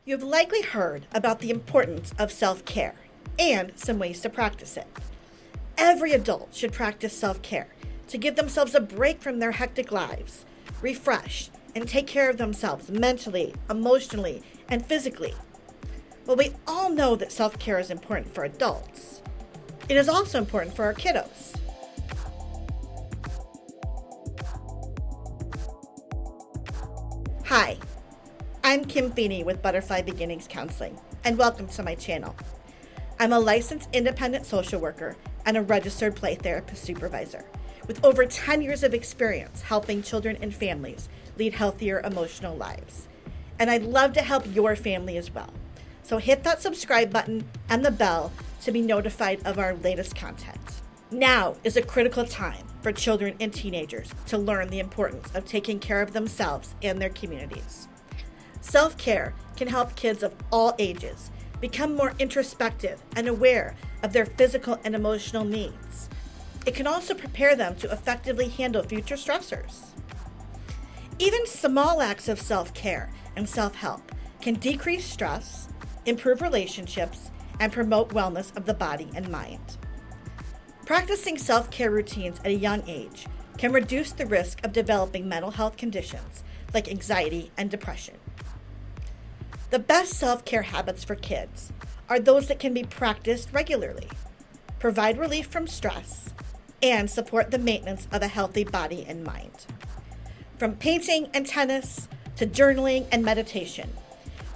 You've likely heard about the importance of self-care and some ways to practice it. Every adult should practice self-care to give themselves a break from their hectic lives, refresh, and take care of themselves mentally, emotionally, and physically. Well, we all know that self-care is important for adults. It is also important for our kiddos. Hi, I'm Kim Feeney with Butterfly Beginnings Counseling, and welcome to my channel. I'm a licensed independent social worker and a registered play therapist supervisor with over 10 years of experience helping children and families lead healthier emotional lives. And I'd love to help your family as well. So hit that subscribe button and the bell to be notified of our latest content. Now is a critical time for children and teenagers to learn the importance of taking care of themselves and their communities. Self-care can help kids of all ages become more introspective and aware of their physical and emotional needs. It can also prepare them to effectively handle future stressors. Even small acts of self-care and self-help can decrease stress, improve relationships, and promote wellness of the body and mind. Practicing self-care routines at a young age can reduce the risk of developing mental health conditions like anxiety and depression. The best self-care habits for kids are those that can be practiced regularly, provide relief from stress, and support the maintenance of a healthy body and mind. From painting and tennis to journaling and meditation,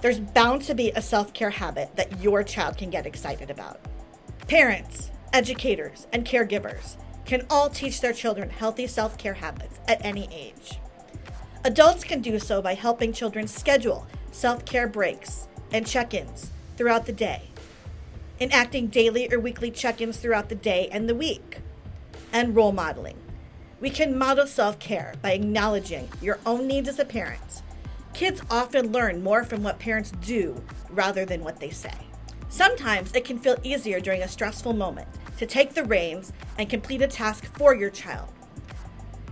there's bound to be a self-care habit that your child can get excited about. Parents, educators, and caregivers can all teach their children healthy self-care habits at any age. Adults can do so by helping children schedule self-care breaks and check-ins throughout the day, enacting daily or weekly check-ins throughout the day and the week, and role modeling. We can model self-care by acknowledging your own needs as a parent. Kids often learn more from what parents do rather than what they say. Sometimes it can feel easier during a stressful moment to take the reins and complete a task for your child.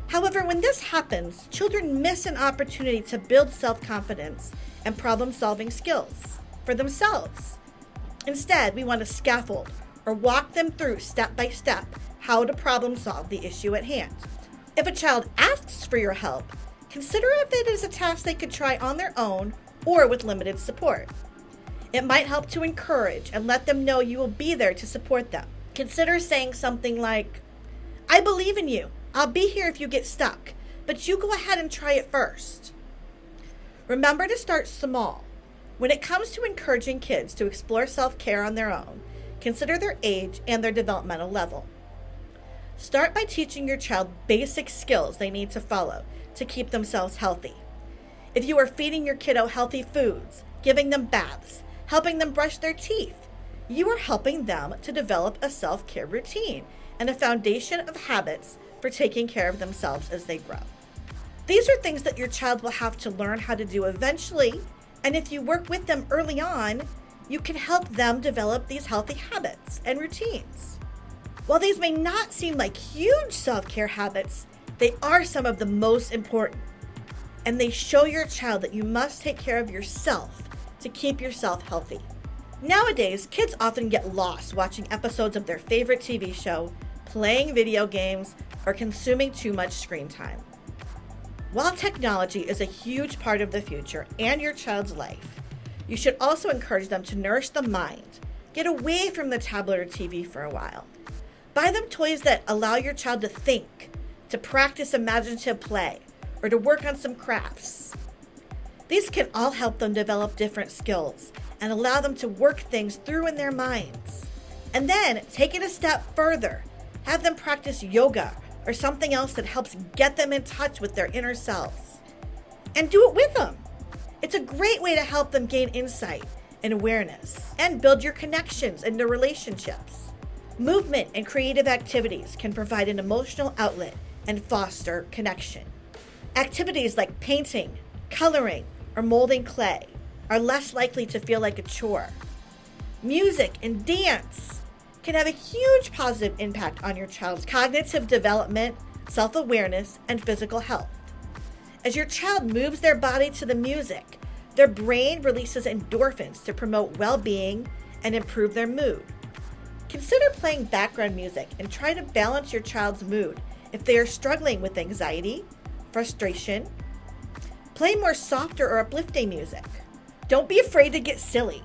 However, when this happens, children miss an opportunity to build self-confidence and problem-solving skills for themselves. Instead, we want to scaffold or walk them through step by step how to problem-solve the issue at hand. If a child asks for your help, consider if it is a task they could try on their own or with limited support. It might help to encourage and let them know you will be there to support them. Consider saying something like, "I believe in you. I'll be here if you get stuck, but you go ahead and try it first." Remember to start small. When it comes to encouraging kids to explore self-care on their own, consider their age and their developmental level. Start by teaching your child basic skills they need to follow to keep themselves healthy. If you are feeding your kiddo healthy foods, giving them baths, helping them brush their teeth, you are helping them to develop a self-care routine and a foundation of habits for taking care of themselves as they grow. These are things that your child will have to learn how to do eventually, and if you work with them early on, you can help them develop these healthy habits and routines. While these may not seem like huge self-care habits, they are some of the most important, and they show your child that you must take care of yourself to keep yourself healthy. Nowadays, kids often get lost watching episodes of their favorite TV show, playing video games, or consuming too much screen time. While technology is a huge part of the future and your child's life, you should also encourage them to nourish the mind. Get away from the tablet or TV for a while. Buy them toys that allow your child to think, to practice imaginative play, or to work on some crafts. These can all help them develop different skills and allow them to work things through in their minds. And then take it a step further. Have them practice yoga or something else that helps get them in touch with their inner selves. And do it with them. It's a great way to help them gain insight and awareness and build your connections and their relationships. Movement and creative activities can provide an emotional outlet and foster connection. Activities like painting, coloring, or molding clay are less likely to feel like a chore. Music and dance can have a huge positive impact on your child's cognitive development, self-awareness, and physical health. As your child moves their body to the music, Their brain releases endorphins to promote well-being and improve their mood. Consider playing background music and try to balance your child's mood if they are struggling with anxiety, frustration. Play more softer or uplifting music. Don't be afraid to get silly.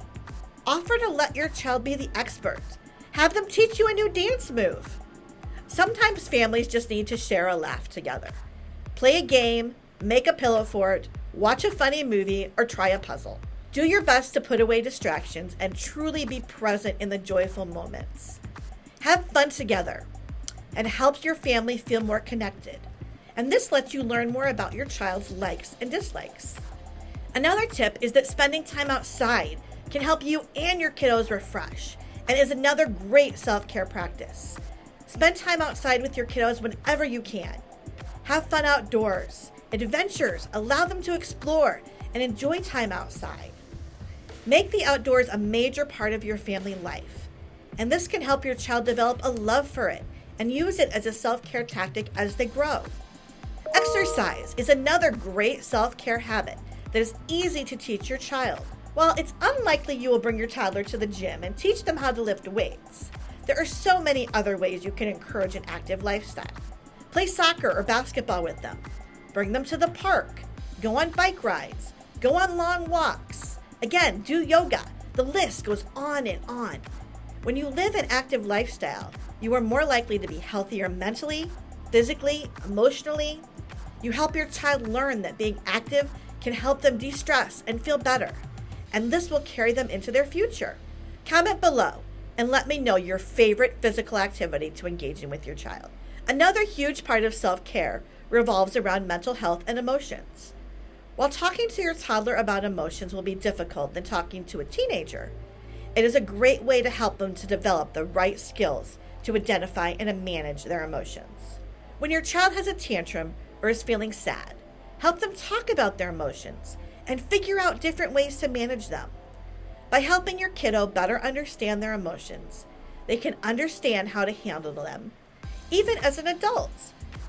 Offer to let your child be the expert. Have them teach you a new dance move. Sometimes families just need to share a laugh together. Play a game, make a pillow fort, watch a funny movie, or try a puzzle. Do your best to put away distractions and truly be present in the joyful moments. Have fun together and helps your family feel more connected. And this lets you learn more about your child's likes and dislikes. Another tip is that spending time outside can help you and your kiddos refresh and is another great self-care practice. Spend time outside with your kiddos whenever you can. Have fun outdoors, adventures, allow them to explore and enjoy time outside. Make the outdoors a major part of your family life, and this can help your child develop a love for it and use it as a self-care tactic as they grow. Exercise is another great self-care habit that is easy to teach your child. While it's unlikely you will bring your toddler to the gym and teach them how to lift weights, there are so many other ways you can encourage an active lifestyle. Play soccer or basketball with them. Bring them to the park. Go on bike rides. Go on long walks. Again, do yoga. The list goes on and on. When you live an active lifestyle, you are more likely to be healthier mentally, physically, emotionally. You help your child learn that being active can help them de-stress and feel better, and this will carry them into their future. Comment below and let me know your favorite physical activity to engage in with your child. Another huge part of self-care revolves around mental health and emotions. While talking to your toddler about emotions will be difficult than talking to a teenager, it is a great way to help them to develop the right skills to identify and manage their emotions. When your child has a tantrum or is feeling sad, help them talk about their emotions and figure out different ways to manage them. By helping your kiddo better understand their emotions, they can understand how to handle them, even as an adult.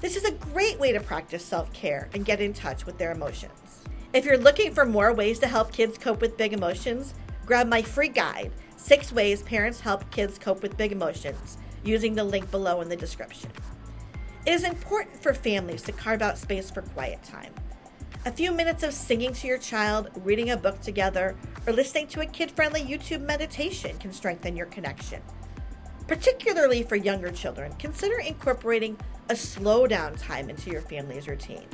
This is a great way to practice self-care and get in touch with their emotions. If you're looking for more ways to help kids cope with big emotions, grab my free guide, 6 Ways Parents Help Kids Cope with Big Emotions, using the link below in the description. It is important for families to carve out space for quiet time. A few minutes of singing to your child, reading a book together, or listening to a kid-friendly YouTube meditation can strengthen your connection. Particularly for younger children, consider incorporating a slow down time into your family's routine.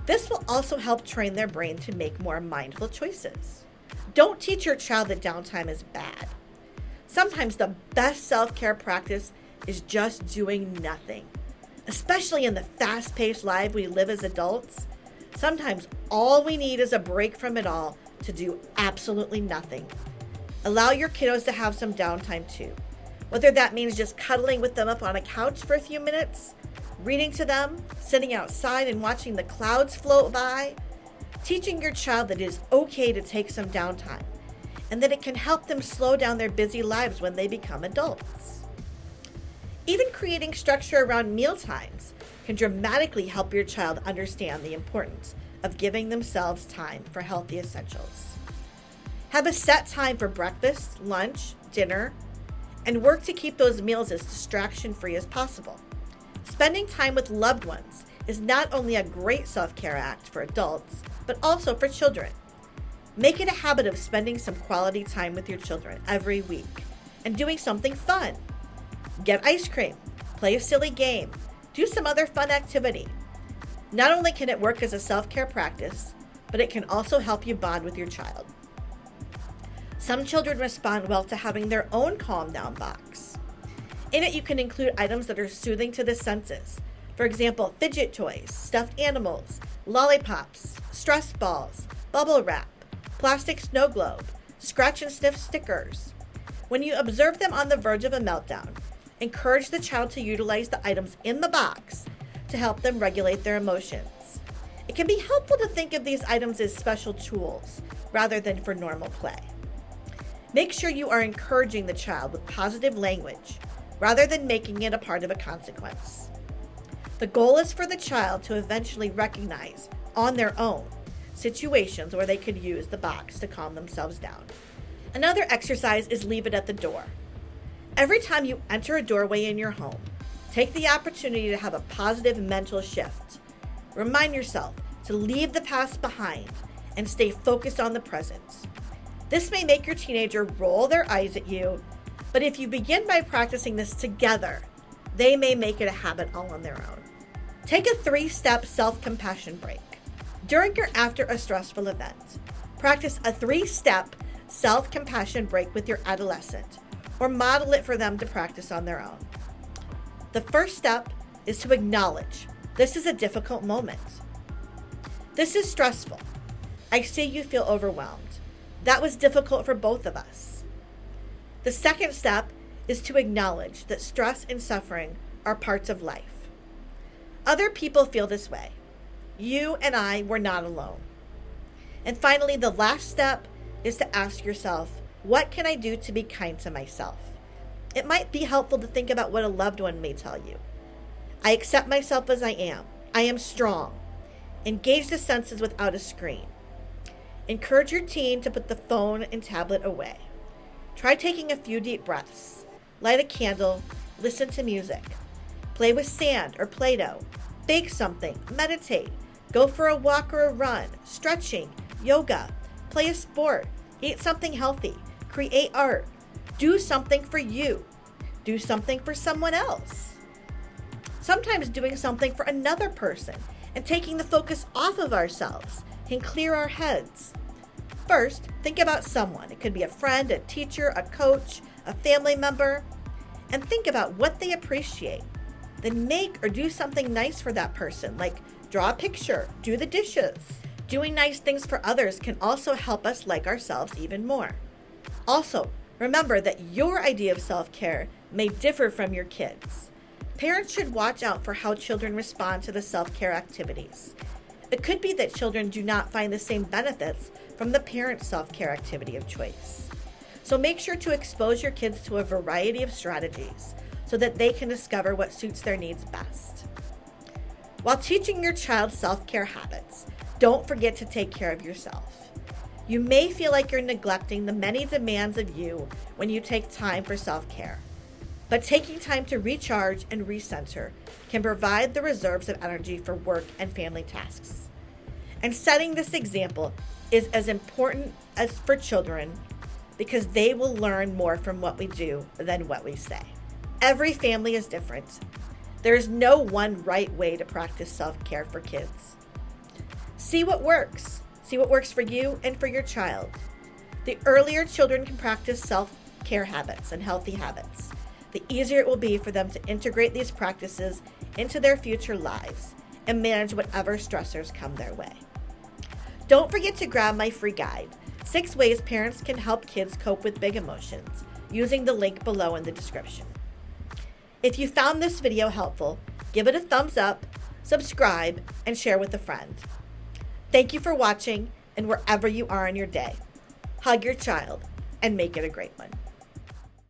This will also help train their brain to make more mindful choices. Don't teach your child that downtime is bad. Sometimes the best self-care practice is just doing nothing. Especially in the fast-paced life we live as adults, sometimes all we need is a break from it all to do absolutely nothing. Allow your kiddos to have some downtime too. Whether that means just cuddling with them up on a couch for a few minutes, reading to them, sitting outside and watching the clouds float by, teaching your child that it is okay to take some downtime and that it can help them slow down their busy lives when they become adults. Even creating structure around meal times can dramatically help your child understand the importance of giving themselves time for healthy essentials. Have a set time for breakfast, lunch, dinner, and work to keep those meals as distraction-free as possible. Spending time with loved ones is not only a great self-care act for adults, but also for children. Make it a habit of spending some quality time with your children every week and doing something fun. Get ice cream, play a silly game, do some other fun activity. Not only can it work as a self-care practice, but it can also help you bond with your child. Some children respond well to having their own calm down box. In it, you can include items that are soothing to the senses. For example, fidget toys, stuffed animals, lollipops, stress balls, bubble wrap, plastic snow globe, scratch and sniff stickers. When you observe them on the verge of a meltdown, encourage the child to utilize the items in the box to help them regulate their emotions. It can be helpful to think of these items as special tools rather than for normal play. Make sure you are encouraging the child with positive language rather than making it a part of a consequence. The goal is for the child to eventually recognize on their own situations where they could use the box to calm themselves down. Another exercise is leave it at the door. Every time you enter a doorway in your home, take the opportunity to have a positive mental shift. Remind yourself to leave the past behind and stay focused on the present. This may make your teenager roll their eyes at you, but if you begin by practicing this together, they may make it a habit all on their own. Take a 3-step self-compassion break. During or after a stressful event, practice a 3-step self-compassion break with your adolescent, or model it for them to practice on their own. The first step is to acknowledge this is a difficult moment. This is stressful. I see you feel overwhelmed. That was difficult for both of us. The second step is to acknowledge that stress and suffering are parts of life. Other people feel this way. You and I were not alone. And finally, the last step is to ask yourself, what can I do to be kind to myself? It might be helpful to think about what a loved one may tell you. I accept myself as I am. I am strong. Engage the senses without a screen. Encourage your teen to put the phone and tablet away. Try taking a few deep breaths. Light a candle. Listen to music. Play with sand or Play-Doh. Bake something. Meditate. Go for a walk or a run. Stretching. Yoga. Play a sport. Eat something healthy. Create art. Do something for you. Do something for someone else. Sometimes doing something for another person and taking the focus off of ourselves can clear our heads. First, think about someone. It could be a friend, a teacher, a coach, a family member, and think about what they appreciate. Then make or do something nice for that person, like draw a picture, do the dishes. Doing nice things for others can also help us like ourselves even more. Also, remember that your idea of self-care may differ from your kids. Parents should watch out for how children respond to the self-care activities. It could be that children do not find the same benefits from the parent's self-care activity of choice. So make sure to expose your kids to a variety of strategies so that they can discover what suits their needs best. While teaching your child self-care habits, don't forget to take care of yourself. You may feel like you're neglecting the many demands of you when you take time for self-care. But taking time to recharge and recenter can provide the reserves of energy for work and family tasks. And setting this example is as important as for children because they will learn more from what we do than what we say. Every family is different. There is no one right way to practice self-care for kids. See what works. See what works for you and for your child. The earlier children can practice self-care habits and healthy habits, the easier it will be for them to integrate these practices into their future lives and manage whatever stressors come their way. Don't forget to grab my free guide, 6 Ways Parents Can Help Kids Cope with Big Emotions, using the link below in the description. If you found this video helpful, give it a thumbs up, subscribe, and share with a friend. Thank you for watching, and wherever you are in your day, hug your child and make it a great one.